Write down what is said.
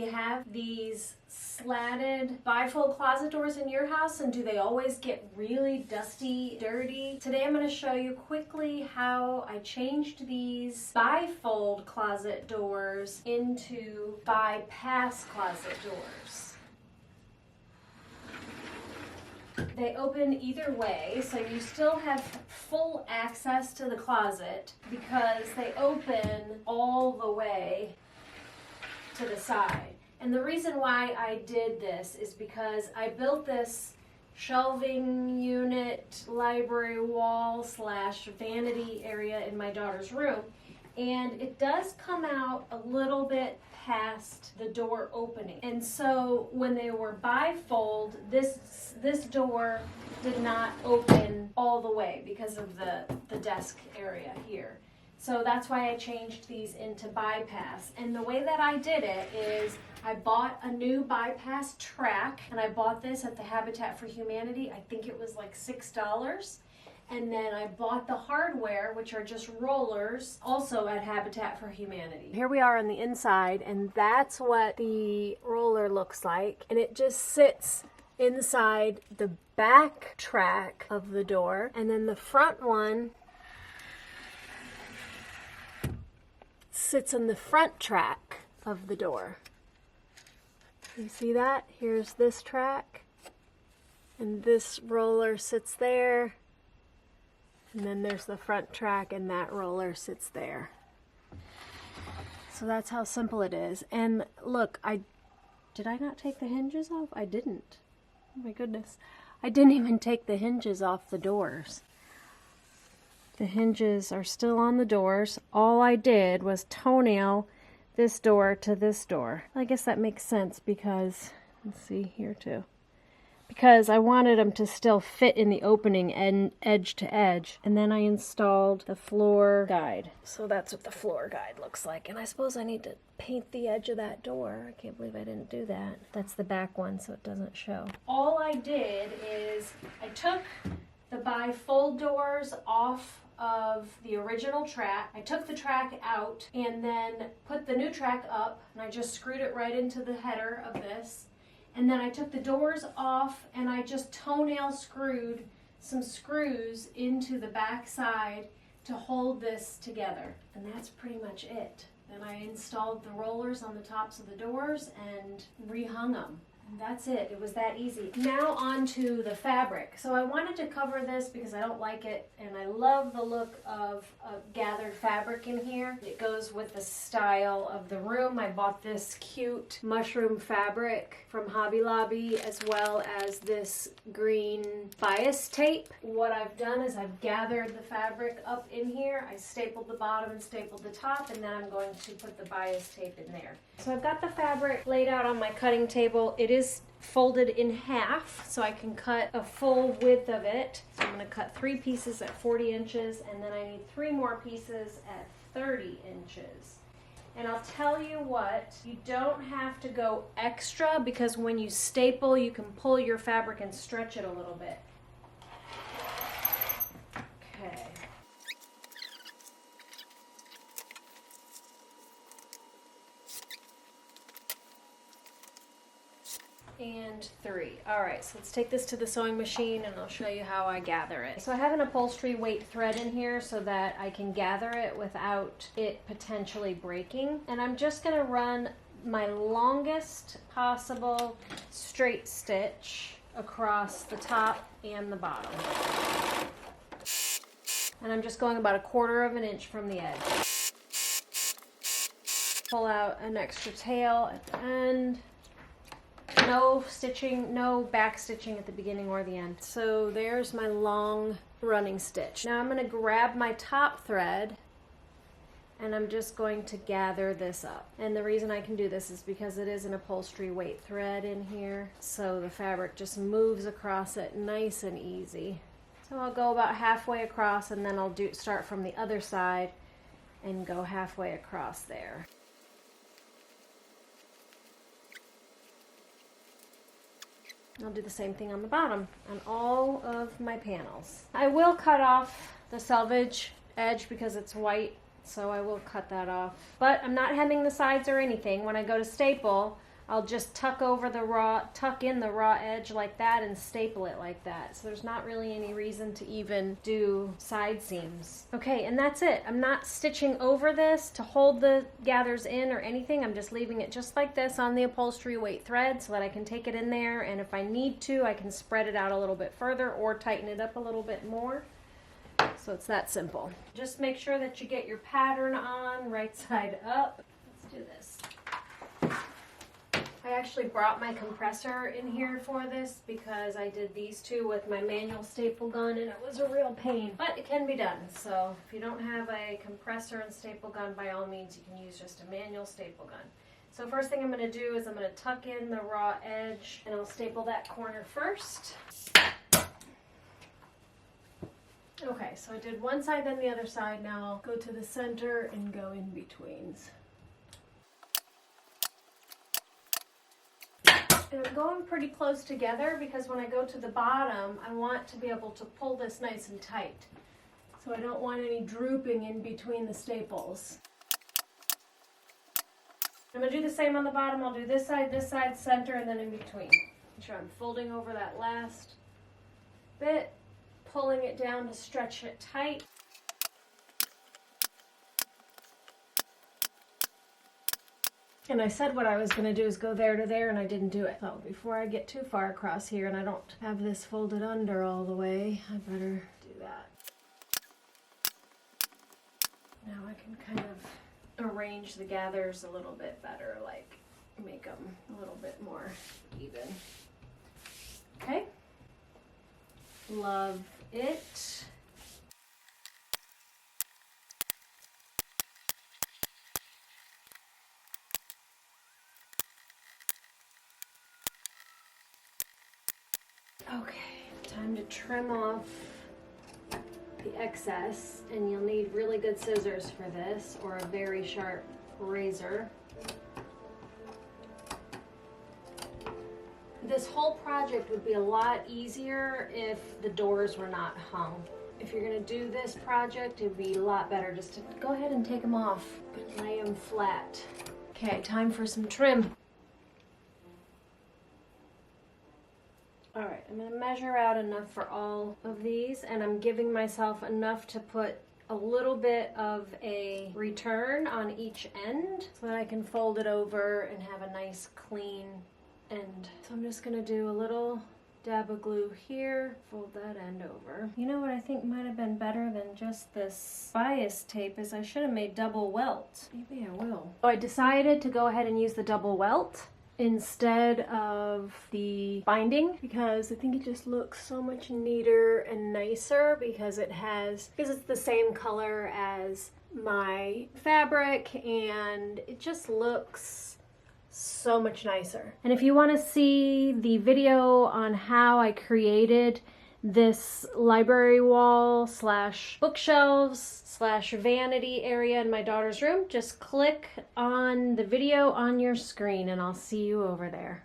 you have these slatted bifold closet doors in your house, and do they always get really dusty, dirty? Today I'm going to show you quickly how I changed these bifold closet doors into bypass closet doors. They open either way, so you still have full access to the closet because they open all the way to the side. And the reason why I did this is because I built this shelving unit, library wall / vanity area in my daughter's room, and it does come out a little bit past the door opening. And so when they were bifold, this door did not open all the way because of the desk area here. So that's why I changed these into bypass. And the way that I did it is I bought a new bypass track, and I bought this at the Habitat for Humanity. I think it was like $6. And then I bought the hardware, which are just rollers, also at Habitat for Humanity. Here we are on the inside, and that's what the roller looks like. And it just sits inside the back track of the door, and then the front one sits on the front track of the door. You see that? Here's this track, and this roller sits there. And then there's the front track, and that roller sits there. So that's how simple it is. And look, did I not take the hinges off? I didn't. Oh my goodness. I didn't even take the hinges off the doors. The hinges are still on the doors. All I did was toenail this door to this door. I guess that makes sense because, let's see here too. Because I wanted them to still fit in the opening and edge to edge. And then I installed the floor guide. So that's what the floor guide looks like. And I suppose I need to paint the edge of that door. I can't believe I didn't do that. That's the back one, so it doesn't show. All I did is I took the bifold doors off of the original track. I took the track out and then put the new track up, and I just screwed it right into the header of this. And then I took the doors off, and I just toenail screwed some screws into the back side to hold this together. And that's pretty much it. Then I installed the rollers on the tops of the doors and rehung them. And that's it. It was that easy. Now on to the fabric. So I wanted to cover this because I don't like it, and I love the look of gathered fabric in here. It goes with the style of the room. I bought this cute mushroom fabric from Hobby Lobby, as well as this green bias tape. What I've done is I've gathered the fabric up in here. I stapled the bottom and stapled the top, and then I'm going to put the bias tape in there. So I've got the fabric laid out on my cutting table. It is folded in half, so I can cut a full width of it. So I'm going to cut 3 pieces at 40 inches, and then I need 3 more pieces at 30 inches. And I'll tell you what, you don't have to go extra, because when you staple, you can pull your fabric and stretch it a little bit. Okay. And 3. Alright, so let's take this to the sewing machine and I'll show you how I gather it. So I have an upholstery weight thread in here so that I can gather it without it potentially breaking. And I'm just going to run my longest possible straight stitch across the top and the bottom. And I'm just going about 1/4 of an inch from the edge. Pull out an extra tail at the end. No stitching, no back stitching at the beginning or the end. So there's my long running stitch. Now I'm going to grab my top thread and I'm just going to gather this up. And the reason I can do this is because it is an upholstery weight thread in here, so the fabric just moves across it nice and easy. So I'll go about halfway across, and then I'll start from the other side and go halfway across there. I'll do the same thing on the bottom on all of my panels. I will cut off the selvage edge because it's white, so I will cut that off. But I'm not hemming the sides or anything. When I go to staple, I'll just tuck in the raw edge like that and staple it like that. So there's not really any reason to even do side seams. Okay, and that's it. I'm not stitching over this to hold the gathers in or anything. I'm just leaving it just like this on the upholstery weight thread so that I can take it in there, and if I need to, I can spread it out a little bit further or tighten it up a little bit more. So it's that simple. Just make sure that you get your pattern on right side up. Let's do this. I actually brought my compressor in here for this because I did these two with my manual staple gun and it was a real pain, but it can be done. So if you don't have a compressor and staple gun, by all means you can use just a manual staple gun. So first thing I'm going to do is I'm going to tuck in the raw edge and I'll staple that corner first. Okay, so I did one side then the other side. Now I'll go to the center and go in betweens. And I'm going pretty close together because when I go to the bottom, I want to be able to pull this nice and tight. So I don't want any drooping in between the staples. I'm going to do the same on the bottom. I'll do this side, center, and then in between. Make sure I'm folding over that last bit, pulling it down to stretch it tight. And I said what I was going to do is go there to there, and I didn't do it. So before I get too far across here and I don't have this folded under all the way, I better do that. Now I can kind of arrange the gathers a little bit better, like make them a little bit more even. Okay. Love it. Okay, time to trim off the excess, and you'll need really good scissors for this or a very sharp razor. This whole project would be a lot easier if the doors were not hung. If you're going to do this project, it would be a lot better just to go ahead and take them off and lay them flat. Okay, time for some trim. Alright, I'm going to measure out enough for all of these, and I'm giving myself enough to put a little bit of a return on each end so that I can fold it over and have a nice clean end. So I'm just going to do a little dab of glue here, fold that end over. You know what I think might have been better than just this bias tape is I should have made double welt. Maybe I will. So I decided to go ahead and use the double welt instead of the binding because I think it just looks so much neater and nicer because it's the same color as my fabric and it just looks so much nicer. And if you want to see the video on how I created this library wall / bookshelves / vanity area in my daughter's room, just click on the video on your screen and I'll see you over there.